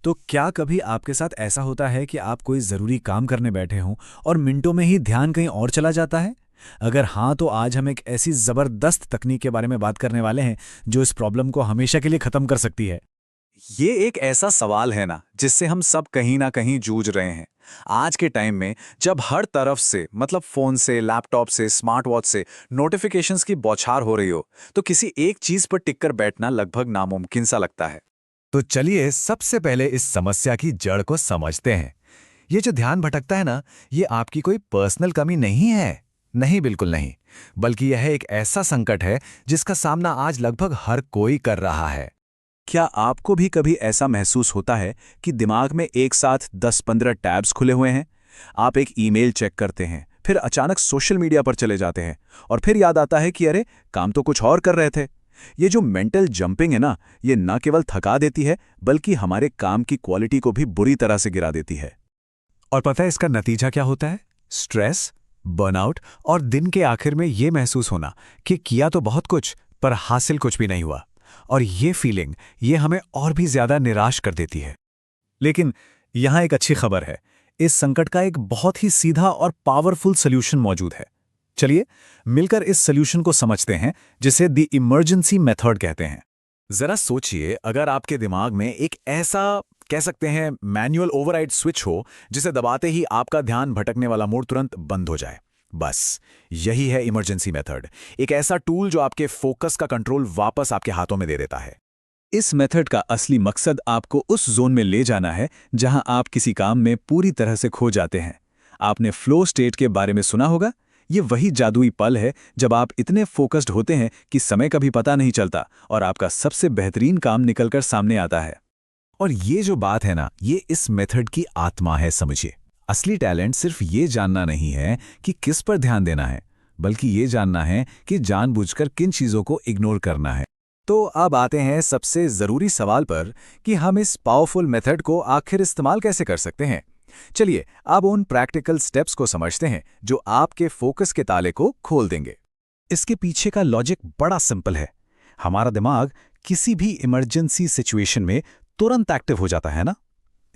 तो क्या कभी आपके साथ ऐसा होता है कि आप कोई ज़रूरी काम करने बैठे हों और मिनटों में ही ध्यान कहीं और चला जाता है? अगर हाँ, तो आज हम एक ऐसी ज़बरदस्त तकनीक के बारे में बात करने वाले हैं जो इस प्रॉब्लम को हमेशा के लिए ख़त्म कर सकती है। ये एक ऐसा सवाल है ना जिससे हम सब कहीं ना कहीं जूझ रहे हैं। आज के टाइम में जब हर तरफ से मतलब फोन से, लैपटॉप से, स्मार्ट वॉच से नोटिफिकेशंस की बौछार हो रही हो, तो किसी एक चीज पर टिक कर बैठना लगभग नामुमकिन सा लगता है। तो चलिए सबसे पहले इस समस्या की जड़ को समझते हैं। ये जो ध्यान भटकता है ना, ये आपकी कोई पर्सनल कमी नहीं है। नहीं, बिल्कुल नहीं। बल्कि यह एक ऐसा संकट है जिसका सामना आज लगभग हर कोई कर रहा है। क्या आपको भी कभी ऐसा महसूस होता है कि दिमाग में एक साथ 10-15 टैब्स खुले हुए हैं? आप एक ईमेल चेक करते हैं, फिर अचानक सोशल मीडिया पर चले जाते हैं और फिर याद आता है कि अरे, काम तो कुछ और कर रहे थे। ये जो मेंटल जंपिंग है ना, ये न केवल थका देती है बल्कि हमारे काम की क्वालिटी को भी बुरी तरह से गिरा देती है। और पता है इसका नतीजा क्या होता है? स्ट्रेस, बर्नआउट और दिन के आखिर में ये महसूस होना कि किया तो बहुत कुछ पर हासिल कुछ भी नहीं हुआ। और ये फीलिंग ये हमें और भी ज्यादा निराश कर देती है। लेकिन यहाँ एक अच्छी खबर है। इस संकट का एक बहुत ही सीधा और पावरफुल सॉल्यूशन मौजूद है। चलिए मिलकर इस सॉल्यूशन को समझते हैं, जिसे द इमरजेंसी मेथड कहते हैं। जरा सोचिए, अगर आपके दिमाग में एक ऐसा कह सकते हैं मैनुअल ओवरराइड स्विच हो जिसे दबाते ही आपका ध्यान भटकने वाला मोड तुरंत बंद हो जाए। बस यही है इमरजेंसी मेथड। एक ऐसा टूल जो आपके फोकस का कंट्रोल वापस आपके हाथों में दे देता है। इस मेथड का असली मकसद आपको उस जोन में ले जाना है जहां आप किसी काम में पूरी तरह से खो जाते हैं। आपने फ्लो स्टेट के बारे में सुना होगा। ये वही जादुई पल है जब आप इतने फोकस्ड होते हैं कि समय का भी पता नहीं चलता और आपका सबसे बेहतरीन काम निकलकर सामने आता है। और ये जो बात है ना, ये इस मेथड की आत्मा है, समझिए। असली टैलेंट सिर्फ ये जानना नहीं है कि किस पर ध्यान देना है, बल्कि ये जानना है कि जानबूझकर किन चीजों को इग्नोर करना है। तो अब आते हैं सबसे ज़रूरी सवाल पर कि हम इस पावरफुल मेथड को आखिर इस्तेमाल कैसे कर सकते हैं। चलिए अब उन प्रैक्टिकल स्टेप्स को समझते हैं जो आपके फोकस के ताले को खोल देंगे। इसके पीछे का लॉजिक बड़ा सिंपल है। हमारा दिमाग किसी भी इमरजेंसी सिचुएशन में तुरंत एक्टिव हो जाता है ना।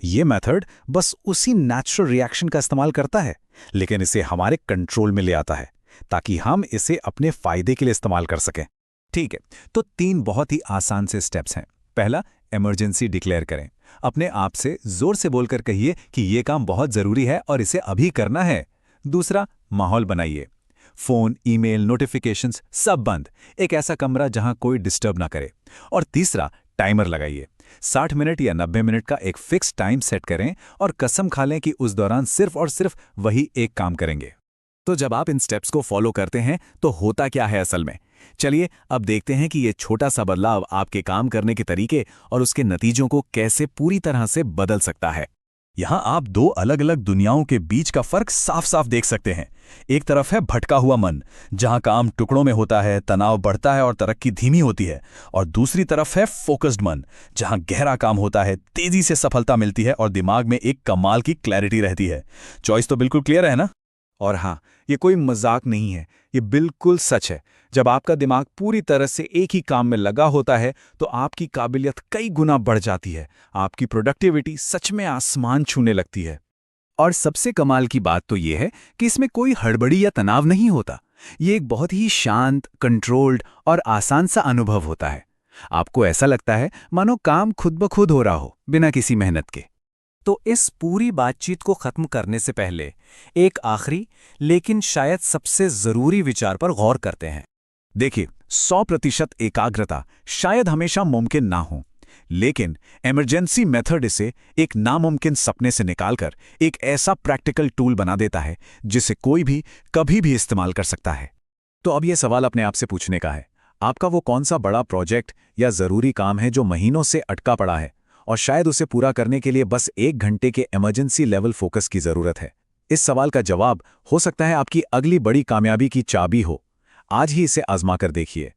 ये मेथड बस उसी नेचुरल रिएक्शन का इस्तेमाल करता है, लेकिन इसे हमारे कंट्रोल में ले आता है ताकि हम इसे अपने फायदे के लिए इस्तेमाल कर सकें। ठीक है, तो 3 बहुत ही आसान से स्टेप्स हैं। पहला, इमरजेंसी डिक्लेयर करें। अपने आप से जोर से बोलकर कहिए कि ये काम बहुत जरूरी है और इसे अभी करना है। दूसरा, माहौल बनाइए। फोन, ईमेल, नोटिफिकेशंस सब बंद। एक ऐसा कमरा जहां कोई डिस्टर्ब ना करे। और तीसरा, टाइमर लगाइए। 60 मिनट या 90 मिनट का एक फिक्स टाइम सेट करें और कसम खा लें कि उस दौरान सिर्फ और सिर्फ वही एक काम करेंगे। तो जब आप इन स्टेप्स को फॉलो करते हैं तो होता क्या है असल में? चलिए अब देखते हैं कि ये छोटा सा बदलाव आपके काम करने के तरीके और उसके नतीजों को कैसे पूरी तरह से बदल सकता है। यहाँ आप 2 अलग-अलग दुनियाओं के बीच का फर्क साफ साफ देख सकते हैं। एक तरफ है भटका हुआ मन, जहाँ काम टुकड़ों में होता है, तनाव बढ़ता है और तरक्की धीमी होती है। और दूसरी तरफ है फोकस्ड मन, जहाँ गहरा काम होता है, तेजी से सफलता मिलती है और दिमाग में एक कमाल की क्लैरिटी रहती है। चॉइस तो बिल्कुल क्लियर है ना? और हाँ, ये कोई मजाक नहीं है, ये बिल्कुल सच है। जब आपका दिमाग पूरी तरह से एक ही काम में लगा होता है तो आपकी काबिलियत कई गुना बढ़ जाती है। आपकी प्रोडक्टिविटी सच में आसमान छूने लगती है। और सबसे कमाल की बात तो ये है कि इसमें कोई हड़बड़ी या तनाव नहीं होता। ये एक बहुत ही शांत, कंट्रोल्ड और आसान सा अनुभव होता है। आपको ऐसा लगता है मानो काम खुद ब खुद हो रहा हो, बिना किसी मेहनत के। तो इस पूरी बातचीत को खत्म करने से पहले एक आखिरी लेकिन शायद सबसे जरूरी विचार पर गौर करते हैं। देखिए, 100% एकाग्रता शायद हमेशा मुमकिन ना हो, लेकिन इमरजेंसी मेथड इसे एक नामुमकिन सपने से निकालकर एक ऐसा प्रैक्टिकल टूल बना देता है जिसे कोई भी कभी भी इस्तेमाल कर सकता है। तो अब यह सवाल अपने आप से पूछने का है, आपका वो कौन सा बड़ा प्रोजेक्ट या जरूरी काम है जो महीनों से अटका पड़ा है और शायद उसे पूरा करने के लिए बस 1 घंटे के इमरजेंसी लेवल फोकस की जरूरत है? इस सवाल का जवाब हो सकता है आपकी अगली बड़ी कामयाबी की चाबी हो। आज ही इसे आजमा कर देखिए।